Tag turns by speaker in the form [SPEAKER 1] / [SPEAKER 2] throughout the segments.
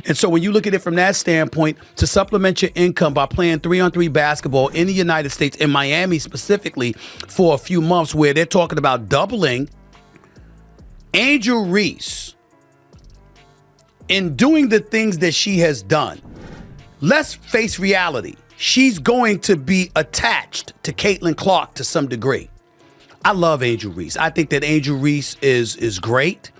[SPEAKER 1] And so when you look at it from that standpoint, to supplement your income by playing 3-on-3 basketball in the United States, in Miami specifically, for a few months, where they're talking about doubling, Angel Reese, in doing the things that she has done, let's face reality. She's going to be attached to Caitlin Clark to some degree. I love Angel Reese. I think that Angel Reese is great.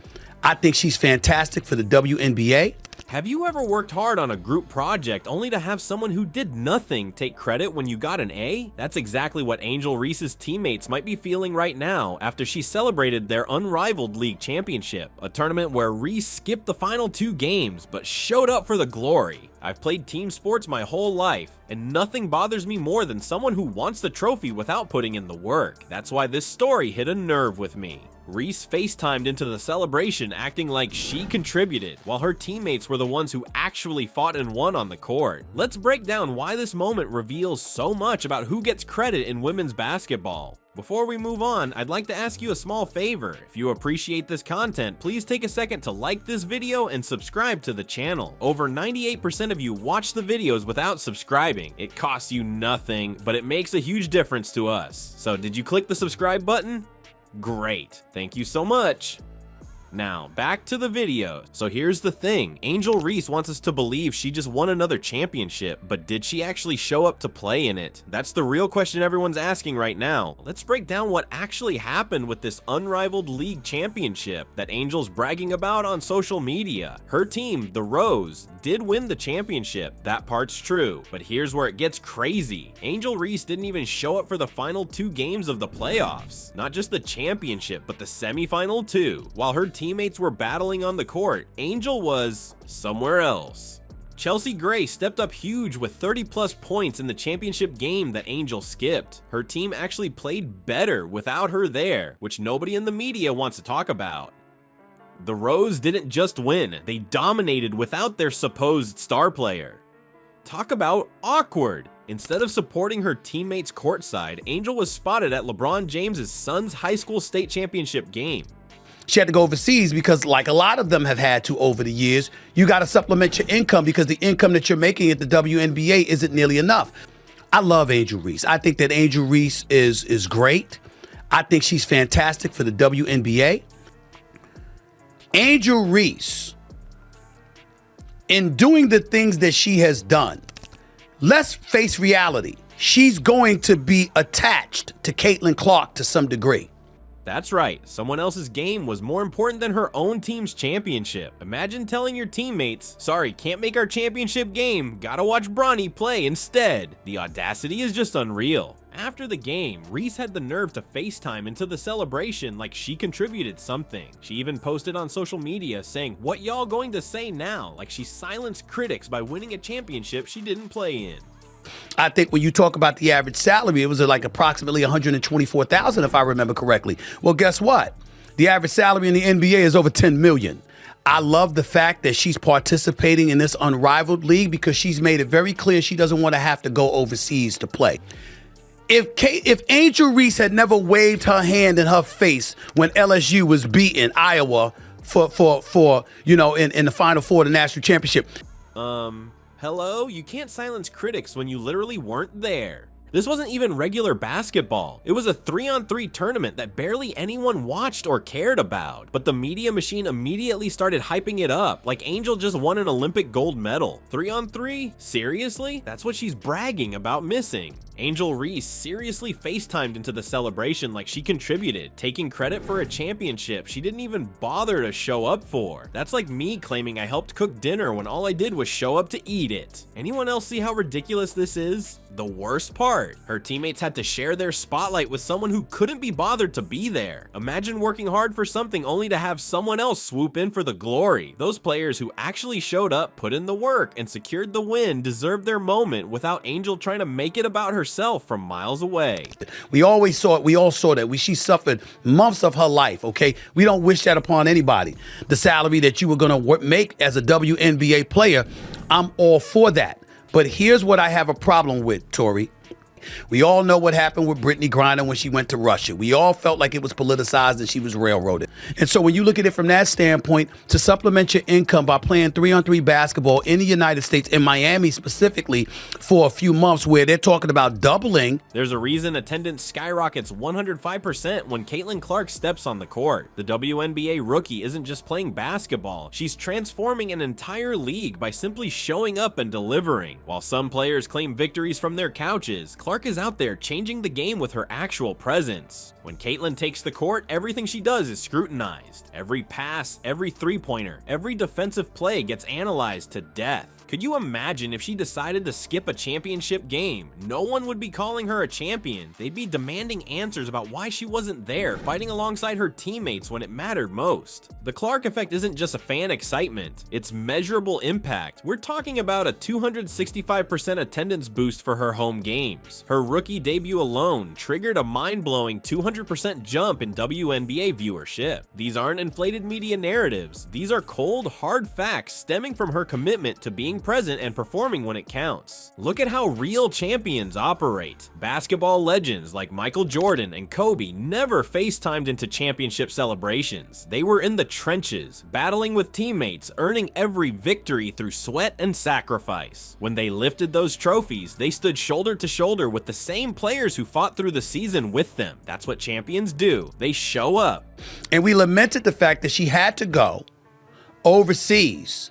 [SPEAKER 1] I think she's fantastic for the WNBA.
[SPEAKER 2] Have you ever worked hard on a group project only to have someone who did nothing take credit when you got an A? That's exactly what Angel Reese's teammates might be feeling right now after she celebrated their Unrivaled League Championship, a tournament where Reese skipped the final 2 games but showed up for the glory. I've played team sports my whole life, and nothing bothers me more than someone who wants the trophy without putting in the work. That's why this story hit a nerve with me. Reese FaceTimed into the celebration acting like she contributed, while her teammates were the ones who actually fought and won on the court. Let's break down why this moment reveals so much about who gets credit in women's basketball. Before we move on, I'd like to ask you a small favor. If you appreciate this content, please take a second to like this video and subscribe to the channel. Over 98% of you watch the videos without subscribing. It costs you nothing, but it makes a huge difference to us. So did you click the subscribe button? Great, thank you so much. Now, back to the video. So here's the thing, Angel Reese wants us to believe she just won another championship, but did she actually show up to play in it? That's the real question everyone's asking right now. Let's break down what actually happened with this Unrivaled League Championship that Angel's bragging about on social media. Her team, the Rose, did win the championship, that part's true, but here's where it gets crazy. Angel Reese didn't even show up for the final 2 games of the playoffs. Not just the championship, but the semifinal too. While her teammates were battling on the court, Angel was somewhere else. Chelsea Gray stepped up huge with 30+ points in the championship game that Angel skipped. Her team actually played better without her there, which nobody in the media wants to talk about. The Rose didn't just win, they dominated without their supposed star player. Talk about awkward. Instead of supporting her teammates courtside, Angel was spotted at LeBron James' son's high school state championship game.
[SPEAKER 1] She had to go overseas because, like a lot of them have had to over the years, you got to supplement your income because the income that you're making at the WNBA isn't nearly enough. I love Angel Reese. I think that Angel Reese is great. I think she's fantastic for the WNBA. Angel Reese, in doing the things that she has done, let's face reality. She's going to be attached to Caitlin Clark to some degree.
[SPEAKER 2] That's right, someone else's game was more important than her own team's championship. Imagine telling your teammates, sorry, can't make our championship game, gotta watch Bronny play instead. The audacity is just unreal. After the game, Reese had the nerve to FaceTime into the celebration like she contributed something. She even posted on social media saying, what y'all going to say now? Like she silenced critics by winning a championship she didn't play in.
[SPEAKER 1] I think when you talk about the average salary, it was like approximately $124,000 if I remember correctly. Well, guess what? The average salary in the NBA is over $10 million. I love the fact that she's participating in this Unrivaled League because she's made it very clear she doesn't want to have to go overseas to play. If Angel Reese had never waved her hand in her face when LSU was beating Iowa for in the Final Four of the national championship.
[SPEAKER 2] Hello? You can't silence critics when you literally weren't there. This wasn't even regular basketball. It was a 3-on-3 tournament that barely anyone watched or cared about. But the media machine immediately started hyping it up, like Angel just won an Olympic gold medal. 3-on-3? Seriously? That's what she's bragging about missing. Angel Reese seriously FaceTimed into the celebration like she contributed, taking credit for a championship she didn't even bother to show up for. That's like me claiming I helped cook dinner when all I did was show up to eat it. Anyone else see how ridiculous this is? The worst part, her teammates had to share their spotlight with someone who couldn't be bothered to be there. Imagine working hard for something only to have someone else swoop in for the glory. Those players who actually showed up, put in the work, and secured the win deserved their moment without Angel trying to make it about herself from miles away.
[SPEAKER 1] We all saw that. She suffered months of her life, okay? We don't wish that upon anybody. The salary that you were going to make as a WNBA player, I'm all for that. But here's what I have a problem with, Tori. We all know what happened with Brittany Griner when she went to Russia. We all felt like it was politicized and she was railroaded. And so when you look at it from that standpoint, to supplement your income by playing 3-on-3 basketball in the United States, in Miami specifically, for a few months where they're talking about doubling.
[SPEAKER 2] There's a reason attendance skyrockets 105% when Caitlin Clark steps on the court. The WNBA rookie isn't just playing basketball, she's transforming an entire league by simply showing up and delivering. While some players claim victories from their couches, Clark is out there changing the game with her actual presence. When Caitlin takes the court, everything she does is scrutinized. Every pass, every three-pointer, every defensive play gets analyzed to death. Could you imagine if she decided to skip a championship game? No one would be calling her a champion. They'd be demanding answers about why she wasn't there, fighting alongside her teammates when it mattered most. The Clark effect isn't just a fan excitement, it's measurable impact. We're talking about a 265% attendance boost for her home games. Her rookie debut alone triggered a mind-blowing 200% jump in WNBA viewership. These aren't inflated media narratives. These are cold, hard facts stemming from her commitment to being present and performing when it counts. Look at how real champions operate. Basketball legends like Michael Jordan and Kobe never FaceTimed into championship celebrations. They were in the trenches, battling with teammates, earning every victory through sweat and sacrifice. When they lifted those trophies, they stood shoulder to shoulder with the same players who fought through the season with them. That's what champions do. They show up.
[SPEAKER 1] And we lamented the fact that she had to go overseas.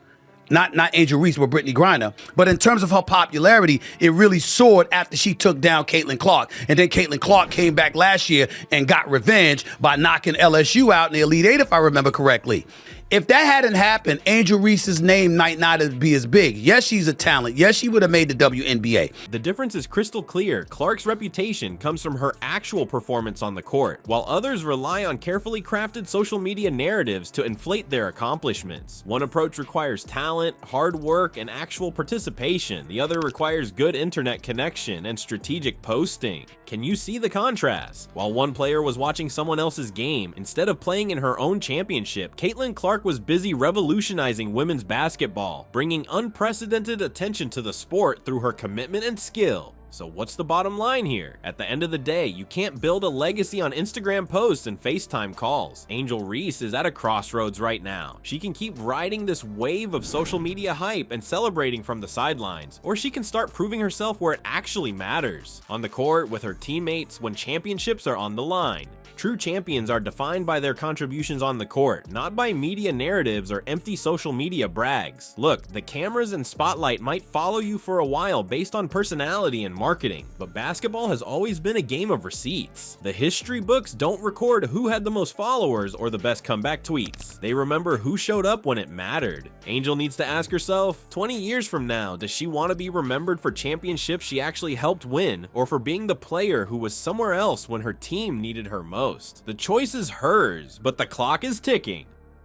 [SPEAKER 1] Not Angel Reese, but Brittany Griner. But in terms of her popularity, it really soared after she took down Caitlin Clark. And then Caitlin Clark came back last year and got revenge by knocking LSU out in the Elite Eight, if I remember correctly. If that hadn't happened, Angel Reese's name might not be as big. Yes, she's a talent. Yes, she would have made the WNBA.
[SPEAKER 2] The difference is crystal clear. Clark's reputation comes from her actual performance on the court, while others rely on carefully crafted social media narratives to inflate their accomplishments. One approach requires talent, hard work, and actual participation. The other requires good internet connection and strategic posting. Can you see the contrast? While one player was watching someone else's game, instead of playing in her own championship, Caitlin Clark was busy revolutionizing women's basketball, bringing unprecedented attention to the sport through her commitment and skill. So what's the bottom line here? At the end of the day, you can't build a legacy on Instagram posts and FaceTime calls. Angel Reese is at a crossroads right now. She can keep riding this wave of social media hype and celebrating from the sidelines, or she can start proving herself where it actually matters. On the court, with her teammates, when championships are on the line. True champions are defined by their contributions on the court, not by media narratives or empty social media brags. Look, the cameras and spotlight might follow you for a while based on personality and marketing, but basketball has always been a game of receipts. The history books don't record who had the most followers or the best comeback tweets. They remember who showed up when it mattered. Angel needs to ask herself, 20 years from now, does she want to be remembered for championships she actually helped win, or for being the player who was somewhere else when her team needed her most? The choice is hers, but the clock is ticking.